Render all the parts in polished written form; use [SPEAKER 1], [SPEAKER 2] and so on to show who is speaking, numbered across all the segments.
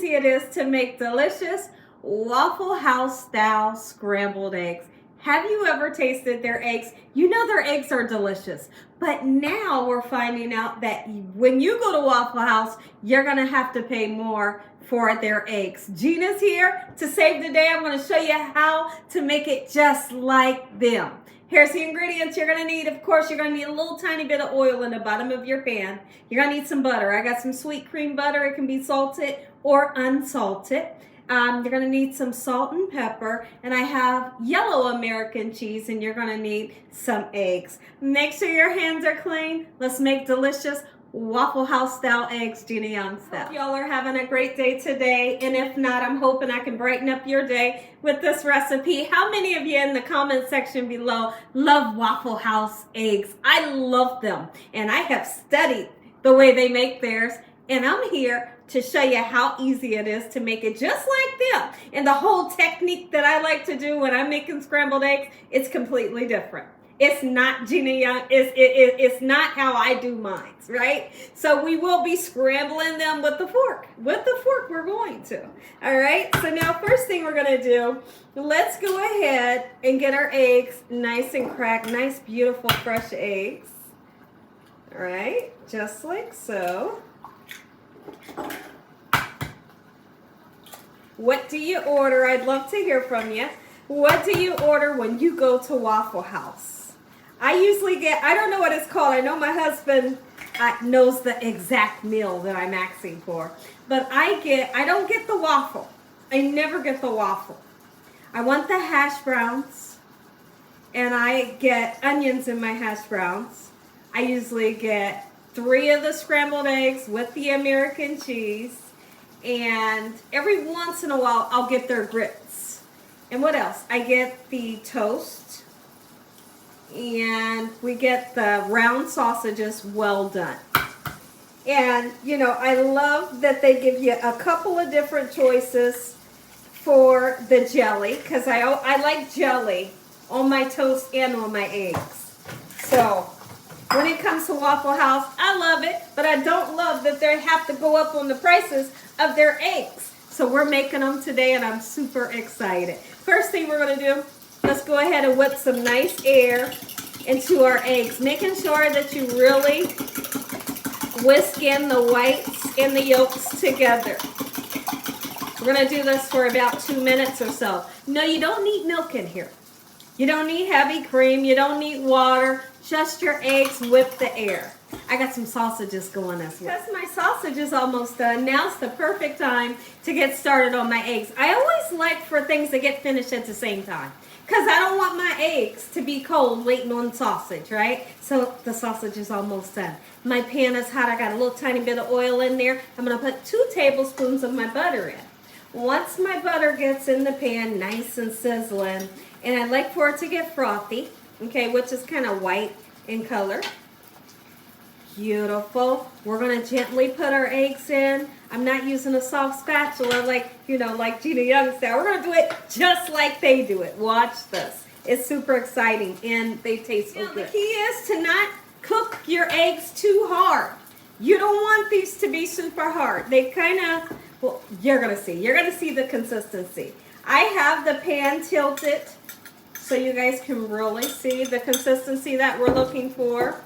[SPEAKER 1] easy it is to make delicious Waffle House style scrambled eggs. Have you ever tasted their eggs? You know their eggs are delicious. But now we're finding out that when you go to Waffle House, you're gonna have to pay more for their eggs. Gina's here to save the day. I'm gonna show you how to make it just like them. Here's the ingredients you're gonna need. Of course, you're gonna need a little tiny bit of oil in the bottom of your pan. You're gonna need some butter. I got some sweet cream butter. It can be salted or unsalted. You're gonna need some salt and pepper, and I have yellow American cheese, and you're gonna need some eggs. Make sure your hands are clean. Let's make delicious Waffle House style eggs, Gina Young style. Hope y'all are having a great day today, and if not, I'm hoping I can brighten up your day with this recipe. How many of you in the comment section below love Waffle House eggs? I love them, and I have studied the way they make theirs, and I'm here to show you how easy it is to make it just like them. And the whole technique that I like to do when I'm making scrambled eggs, it's completely different. It's not Gina Young, it's not how I do mine, right? So we will be scrambling them with the fork. With the fork we're going to, all right? So now first thing we're gonna do, let's go ahead and get our eggs nice and cracked, nice, beautiful, fresh eggs. All right, just like so. What do you order? I'd love to hear from you. What do you order when you go to Waffle House? I usually get, I don't know what it's called. I know my husband knows the exact meal that I'm asking for. But I don't get the waffle. I never get the waffle. I want the hash browns. And I get onions in my hash browns. I usually get 3 of the scrambled eggs with the American cheese. And every once in a while, I'll get their grits. And what else? I get the toast. And we get the round sausages well done. And, you know, I love that they give you a couple of different choices for the jelly. Because I like jelly on my toast and on my eggs. So when it comes to Waffle House, I love it, but I don't love that they have to go up on the prices of their eggs. So we're making them today, and I'm super excited. First thing we're going to do, let's go ahead and whip some nice air into our eggs, making sure that you really whisk in the whites and the yolks together. We're going to do this for about 2 minutes or so. No, you don't need milk in here. You don't need heavy cream. You don't need water. Just your eggs with the air. I got some sausages going as well. Because my sausage is almost done, now's the perfect time to get started on my eggs. I always like for things to get finished at the same time. Because I don't want my eggs to be cold waiting on sausage, right? So the sausage is almost done. My pan is hot. I got a little tiny bit of oil in there. I'm going to put 2 tablespoons of my butter in. Once my butter gets in the pan, nice and sizzling, and I like for it to get frothy, okay, which is kind of white in color. Beautiful. We're going to gently put our eggs in. I'm not using a soft spatula like, you know, like Gina Young style. We're going to do it just like they do it. Watch this. It's super exciting, and they taste so good. The key is to not cook your eggs too hard. You don't want these to be super hard. They kind of, well, you're going to see. You're going to see the consistency. I have the pan tilted so you guys can really see the consistency that we're looking for.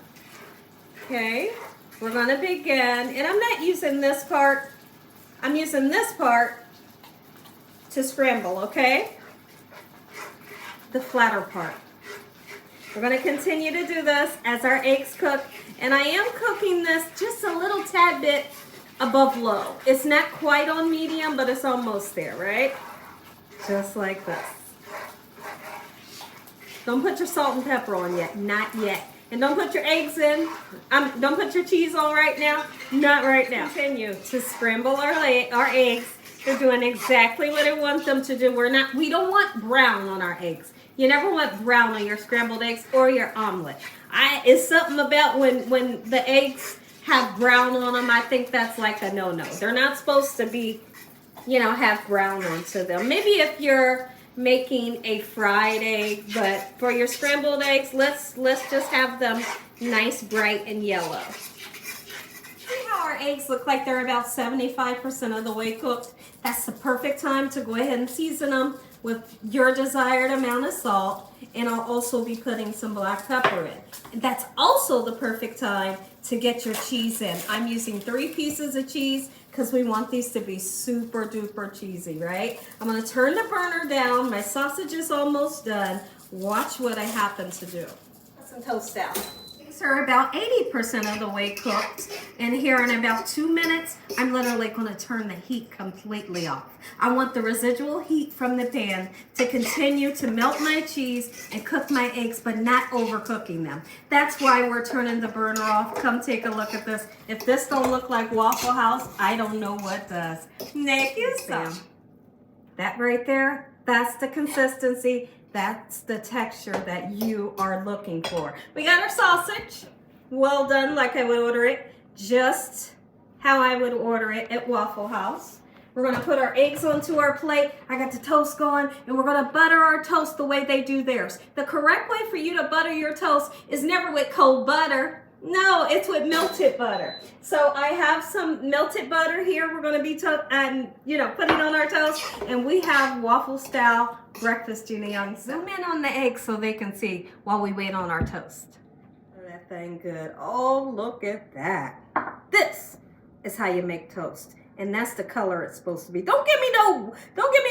[SPEAKER 1] Okay, we're going to begin, and I'm not using this part. I'm using this part to scramble, okay? The flatter part. We're going to continue to do this as our eggs cook, and I am cooking this just a little tad bit above low. It's not quite on medium, but it's almost there, right? Just like this. Don't put your salt and pepper on yet, not yet. And don't put your eggs in. Don't put your cheese on right now. Not right now. Continue to scramble our eggs. They're doing exactly what I want them to do. We don't want brown on our eggs. You never want brown on your scrambled eggs or your omelet. It's something about when the eggs have brown on them. I think that's like a no-no. They're not supposed to be, you know, have brown onto them. Maybe if you're making a fried egg, but for your scrambled eggs, let's just have them nice, bright, and yellow. See how our our eggs look like they're about 75% of the way cooked, that's the perfect time to go ahead and season them with your desired amount of salt. And I'll also be putting some black pepper in. And that's also the perfect time to get your cheese in. I'm using 3 pieces of cheese because we want these to be super duper cheesy, right? I'm gonna turn the burner down. My sausage is almost done. Watch what I happen to do. Put some toast out. These are about 80% of the way cooked. And here in about 2 minutes, I'm literally gonna turn the heat completely off. I want the residual heat from the pan to continue to melt my cheese and cook my eggs, but not overcooking them. That's why we're turning the burner off. Come take a look at this. If this don't look like Waffle House, I don't know what does. Thank you, Sam. That right there, that's the consistency. That's the texture that you are looking for. We got our sausage. Well done, like I would order it. Just how I would order it at Waffle House. We're gonna put our eggs onto our plate. I got the toast going, and we're gonna butter our toast the way they do theirs. The correct way for you to butter your toast is never with cold butter. No, it's with melted butter. So I have some melted butter here. We're gonna be putting on our toast, and we have waffle style breakfast, Gina Young. Zoom in on the eggs so they can see while we wait on our toast. Oh, that thing good. Oh, look at that. This is how you make toast. And that's the color it's supposed to be. Don't give me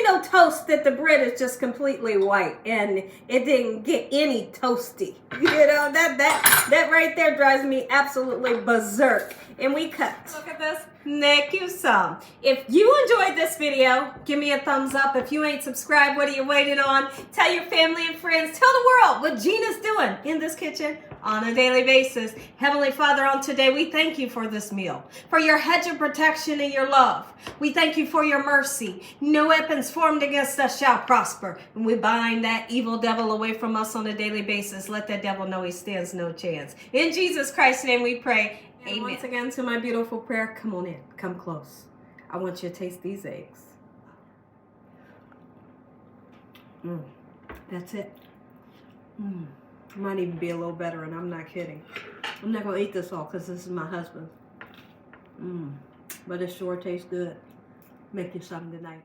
[SPEAKER 1] no toast that the bread is just completely white and it didn't get any toasty. You know, that right there drives me absolutely berserk. And we cut. Look at this. Thank you some. If you enjoyed this video, give me a thumbs up. If you ain't subscribed, what are you waiting on? Tell your family and friends. Tell the world what Gina's doing in this kitchen on a daily basis. Heavenly Father, on today, we thank you for this meal, for your hedge of protection and your love. We thank you for your mercy. No weapons formed against us shall prosper. And we bind that evil devil away from us on a daily basis. Let that devil know he stands no chance. In Jesus Christ's name we pray. Amen. And once again, to my beautiful prayer, come on in, come close. I want you to taste these eggs. That's it. Might even be a little better, and I'm not kidding. I'm not gonna eat this all because this is my husband. But it sure tastes good. Make you something tonight.